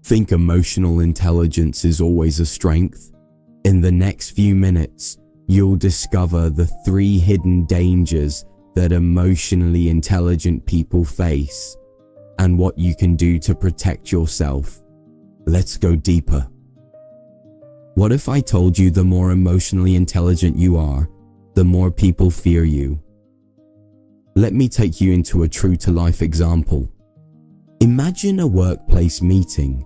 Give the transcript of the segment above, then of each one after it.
think emotional intelligence is always a strength? In the next few minutes, you'll discover the 3 hidden dangers that emotionally intelligent people face and what you can do to protect yourself. Let's go deeper. What if I told you the more emotionally intelligent you are, the more people fear you? Let me take you into a true-to-life example. Imagine a workplace meeting.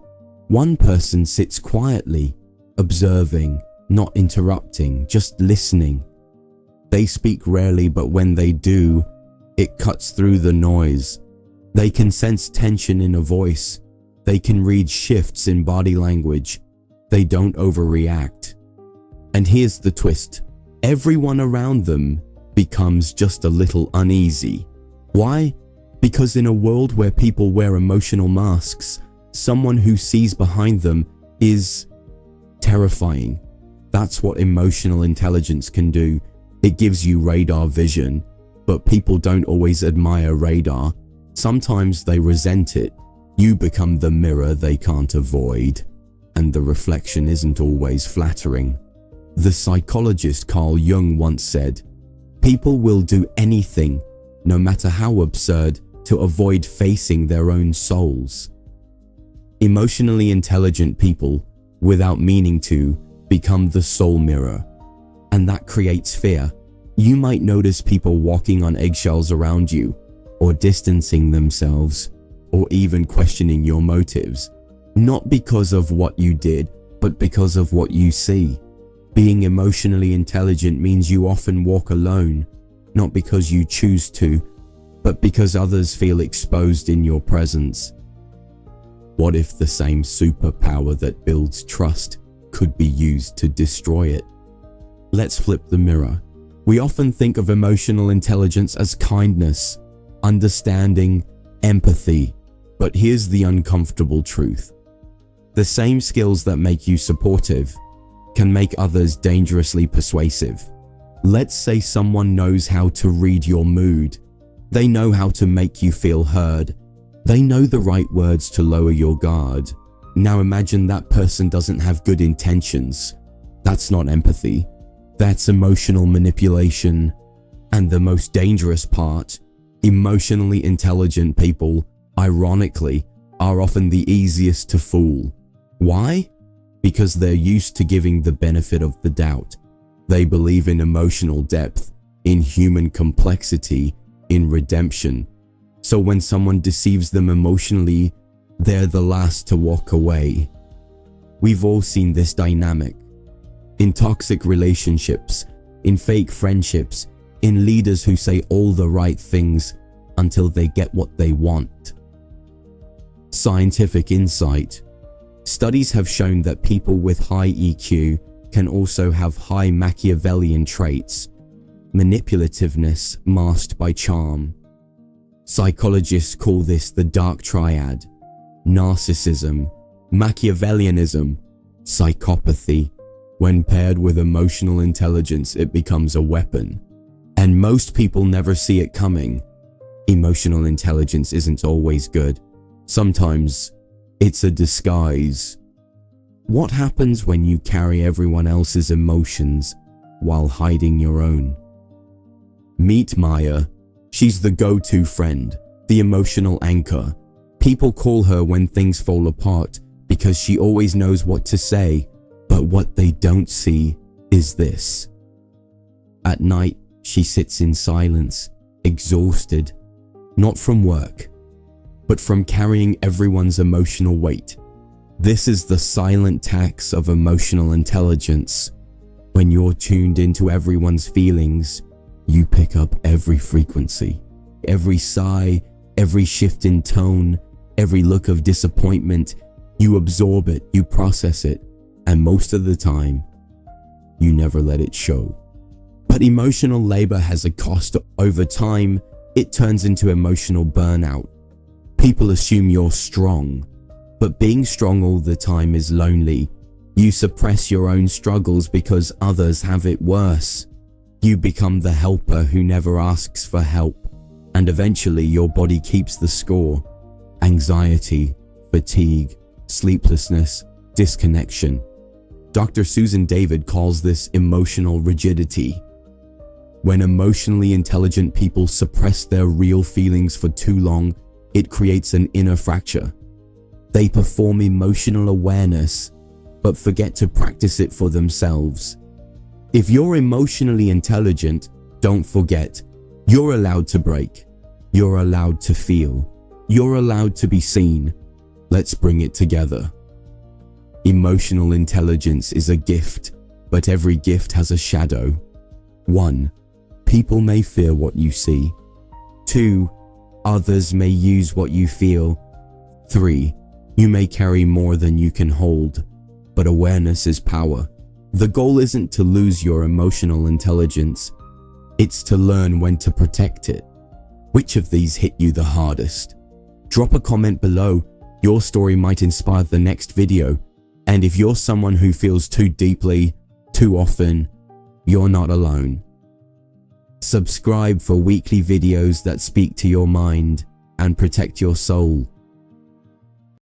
One person sits quietly, observing, not interrupting, just listening. They speak rarely, but when they do, it cuts through the noise. They can sense tension in a voice. They can read shifts in body language. They don't overreact. And here's the twist. Everyone around them becomes just a little uneasy. Why? Because in a world where people wear emotional masks, someone who sees behind them is terrifying. That's what emotional intelligence can do. It gives you radar vision, but people don't always admire radar. Sometimes they resent it. You become the mirror they can't avoid, and the reflection isn't always flattering. The psychologist Carl Jung once said, "People will do anything, no matter how absurd, to avoid facing their own souls." Emotionally intelligent people, without meaning to, become the soul mirror, and that creates fear. You might notice people walking on eggshells around you, or distancing themselves, or even questioning your motives, not because of what you did, but because of what you see. Being emotionally intelligent means you often walk alone, not because you choose to, but because others feel exposed in your presence. What if the same superpower that builds trust could be used to destroy it? Let's flip the mirror. We often think of emotional intelligence as kindness, understanding, empathy, but here's the uncomfortable truth. The same skills that make you supportive can make others dangerously persuasive. Let's say someone knows how to read your mood. They know how to make you feel heard. They know the right words to lower your guard. Now imagine that person doesn't have good intentions. That's not empathy. That's emotional manipulation. And the most dangerous part, emotionally intelligent people, ironically, are often the easiest to fool. Why? Because they're used to giving the benefit of the doubt. They believe in emotional depth, in human complexity, in redemption. So when someone deceives them emotionally, they're the last to walk away. We've all seen this dynamic. In toxic relationships, in fake friendships, in leaders who say all the right things until they get what they want. Scientific insight. Studies have shown that people with high EQ can also have high Machiavellian traits, manipulativeness masked by charm. Psychologists call this the dark triad: narcissism, Machiavellianism, psychopathy. When paired with emotional intelligence, it becomes a weapon. And most people never see it coming. Emotional intelligence isn't always good. Sometimes it's a disguise. What happens when you carry everyone else's emotions while hiding your own? Meet Maya. She's the go-to friend, the emotional anchor. People call her when things fall apart because she always knows what to say. But what they don't see is this. At night, she sits in silence, exhausted, not from work, but from carrying everyone's emotional weight. This is the silent tax of emotional intelligence. When you're tuned into everyone's feelings, you pick up every frequency, every sigh, every shift in tone, every look of disappointment. You absorb it, you process it, and most of the time, you never let it show. But emotional labor has a cost. Over time, it turns into emotional burnout. People assume you're strong, but being strong all the time is lonely. You suppress your own struggles because others have it worse. You become the helper who never asks for help, and eventually your body keeps the score. Anxiety, fatigue, sleeplessness, disconnection. Dr. Susan David calls this emotional rigidity. When emotionally intelligent people suppress their real feelings for too long, it creates an inner fracture. They perform emotional awareness, but forget to practice it for themselves. If you're emotionally intelligent, don't forget, you're allowed to break. You're allowed to feel. You're allowed to be seen. Let's bring it together. Emotional intelligence is a gift, but every gift has a shadow. 1. People may fear what you see. 2. Others may use what you feel. 3. You may carry more than you can hold, but awareness is power. The goal isn't to lose your emotional intelligence. It's to learn when to protect it. Which of these hit you the hardest? Drop a comment below. Your story might inspire the next video. And if you're someone who feels too deeply, too often, you're not alone. Subscribe for weekly videos that speak to your mind and protect your soul.